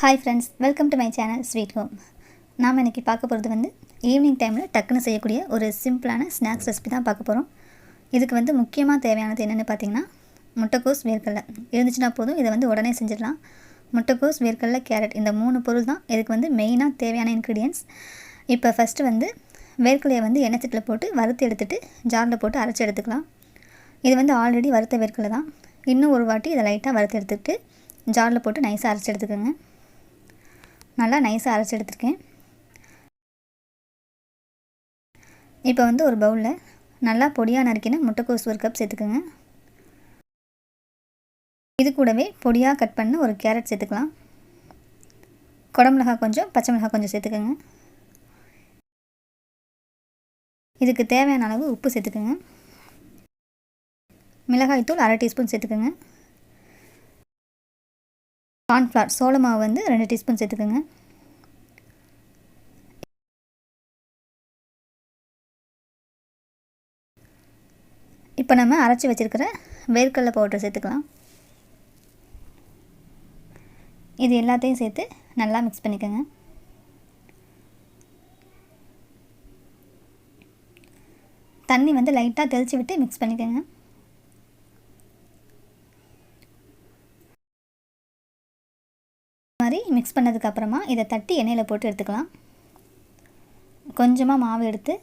Hi friends, welcome to my channel sweet home. நாம் இன்றைக்கி பார்க்க போகிறது வந்து ஈவினிங் டைமில் டக்குன்னு செய்யக்கூடிய ஒரு சிம்பிளான ஸ்நாக்ஸ் ரெசிபி தான் பார்க்க போகிறோம். இதுக்கு வந்து முக்கியமாக தேவையானது என்னென்னு பார்த்தீங்கன்னா, முட்டைக்கோஸ், வேர்க்கடலை இருந்துச்சுன்னா போதும். இதை வந்து உடனே செஞ்சிடலாம். முட்டைக்கோஸ், வேர்க்கடலை, கேரட் இந்த 3 பொருள் தான் இதுக்கு வந்து மெயினாக தேவையான இன்க்ரீடியன்ட்ஸ். இப்போ ஃபஸ்ட்டு வந்து வேர்க்கடலையை வந்து எண்ணெய் சட்டியில் போட்டு வறுத்து எடுத்துகிட்டு ஜாரில் போட்டு அரைச்சி எடுத்துக்கலாம். இது வந்து ஆல்ரெடி வறுத்த வேர்க்கடலை தான். இன்னும் ஒரு வாட்டி இதை லைட்டாக வறுத்து எடுத்துகிட்டு ஜாரில் போட்டு நைஸாக அரைச்சி எடுத்துக்கோங்க. நல்லா நைஸாக அரைச்சி எடுத்துருக்கேன். இப்போ வந்து ஒரு பவுலில் நல்லா பொடியாக நறுக்கின முட்டைக்கோஸ் 1 கப் சேர்த்துக்கோங்க. இது கூடவே பொடியாக கட் பண்ண ஒரு கேரட் சேர்த்துக்கலாம். குடமிளகாய் கொஞ்சம், பச்சை மிளகாய் கொஞ்சம் சேர்த்துக்கோங்க. இதுக்கு தேவையான அளவு உப்பு சேர்த்துக்கோங்க. மிளகாய்த்தூள் 1/2 டீஸ்பூன் சேர்த்துக்கோங்க. கார்ன்ஃப்ளவர் சோள மாவு வந்து 2 டீஸ்பூன் சேர்த்துக்கோங்க. இப்போ நம்ம அரைச்சி வச்சுருக்கிற வேர்க்கடலை பவுடர் சேர்த்துக்கலாம். இது எல்லாத்தையும் சேர்த்து நல்லா மிக்ஸ் பண்ணிக்கோங்க. தண்ணி வந்து லைட்டாக தெளித்து விட்டு மிக்ஸ் பண்ணிக்கோங்க. மாதிரி மிக்ஸ் பண்ணதுக்கப்புறமா இதை தட்டி எண்ணெயில் போட்டு எடுத்துக்கலாம். கொஞ்சமாக மாவு எடுத்து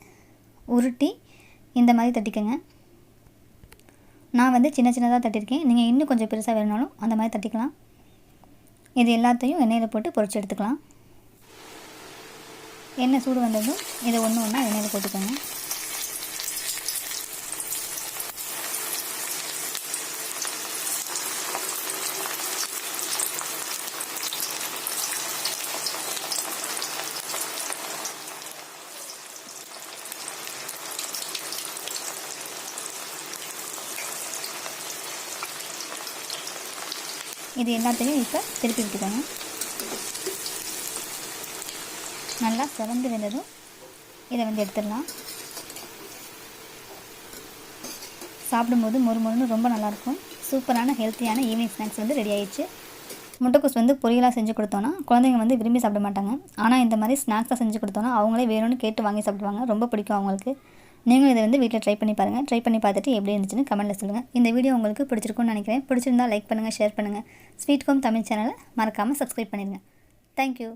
உருட்டி இந்த மாதிரி தட்டிக்கோங்க. நான் வந்து சின்ன சின்னதாக தட்டியிருக்கேன். நீங்கள் இன்னும் கொஞ்சம் பெருசாக வேணுனாலும் அந்த மாதிரி தட்டிக்கலாம். இது எல்லாத்தையும் எண்ணெயில் போட்டு பொரிச்சு எடுத்துக்கலாம். எண்ணெய் சூடு வந்ததும் இதை ஒன்று ஒன்றா எண்ணெயில் போட்டுக்கோங்க. இது எல்லாத்தையும் இப்போ திருப்பி விட்டுக்கோங்க. நல்லா செவந்து வெந்ததும் இதை வந்து எடுத்துடலாம். சாப்பிடும்போது மொறுமொறுன்னு ரொம்ப நல்லாயிருக்கும். சூப்பரான ஹெல்த்தியான ஈவினிங் ஸ்நாக்ஸ் வந்து ரெடி ஆயிடுச்சு. முட்டைக்கோஸ் வந்து பொரியலாக செஞ்சு கொடுத்தோன்னா குழந்தைங்க வந்து விரும்பி சாப்பிட மாட்டாங்க. ஆனால் இந்த மாதிரி ஸ்நாக்ஸாக செஞ்சு கொடுத்தோன்னா அவங்களே வேணும்னு கேட்டு வாங்கி சாப்பிடுவாங்க. ரொம்ப பிடிக்கும் அவங்களுக்கு. நீங்களும் இதை வந்து வீட்டில் ட்ரை பண்ணி பாருங்கள். ட்ரை பண்ணி பார்த்துட்டு எப்படி இருந்துச்சுன்னு கமெண்ட்டில் சொல்லுங்கள். இந்த வீடியோ உங்களுக்கு பிடிச்சிருக்குன்னு நினைக்கிறேன். பிடிச்சிருந்தால் லைக் பண்ணுங்கள், ஷேர் பண்ணுங்கள். ஸ்வீட் ஹோம் தமிழ் சேனலை மறக்காமல் சப்ஸ்கிரைப் பண்ணிடுங்க. தேங்க்யூ.